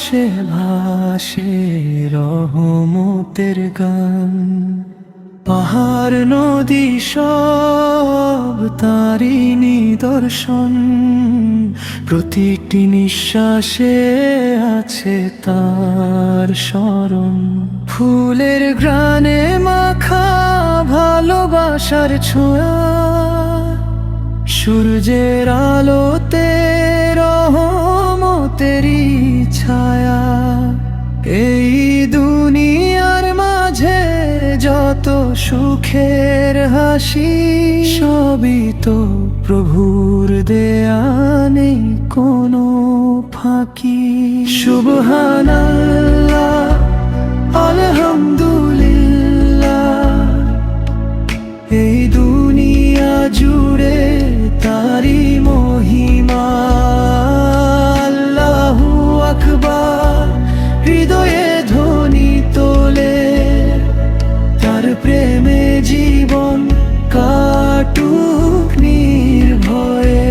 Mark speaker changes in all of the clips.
Speaker 1: আকাশে ভাসে রহমতের গান। পাহাড় নদী সব তারি নিদর্শন, প্রতিটি নিঃশ্বাসে আছে তার স্মরণ। ফুলের ঘ্রাণে মাখা ভালোবাসার ছোঁয়া, সূর্যের আলোতে রহমতেরই ছায়া। এই দুনিয়ার মাঝে যত সুখের হাসি, সবই তো প্রভুর দেয়া, নেই কোনো ফাঁকি। সুবহানাল্লাহ, আলহামদুলিল্লাহ, এই দুনিয়া জুড়ে তারি মহিমা। আল্লাহু আকবার, হৃদয়ে ধ্বনি তোলে, তার প্রেমে জীবন কাটুক নির্ভয়ে।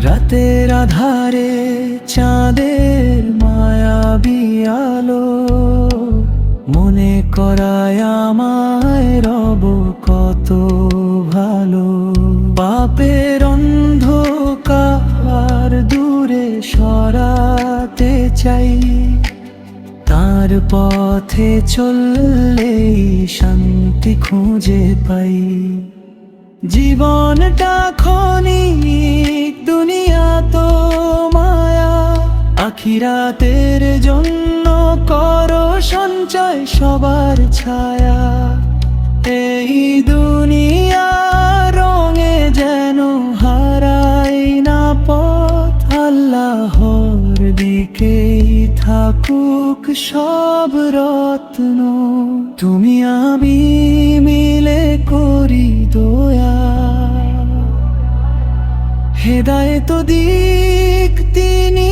Speaker 1: রাতের আধারে চাঁদের মায়াবী আলো মনে করায় আমায় রব কত ভালো। পাপের অন্ধকার দূরে সরাতে চাই, তার পথে চললেই শান্তি খুঁজে পাই। জীবনটা ক্ষণিক, দুনিয়া তো মায়া, আখিরাতের জন্য করো সঞ্চয় সবার ছায়া। এই দুনিয়া রঙে যেন হারাই না পথ, আল্লাহর দিকেই থাকুক সব রত্ন। তুমি আমি মিলে করি দোয়া, হেদায়েত দিক তিনি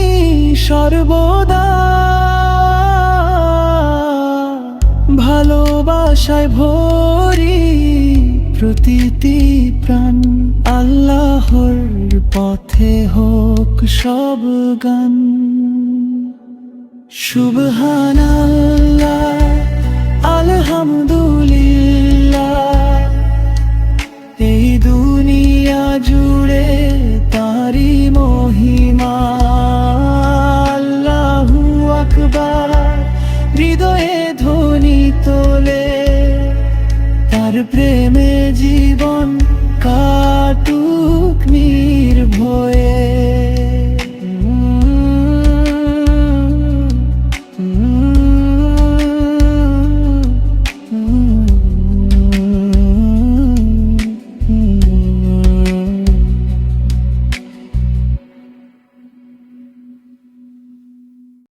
Speaker 1: সর্বদা। ভালোবাসায় ভরি প্রতিটি প্রাণ, আল্লাহর পথে হোক সব গান। সুবহানাল্লাহ, আলহামদুলিল্লাহ, এই দুনিয়া জুড়ে তারি মহিমা। আল্লাহু আকবার, হৃদয়ে ধ্বনি তোলে, তার প্রেমে জীবন কাটুক।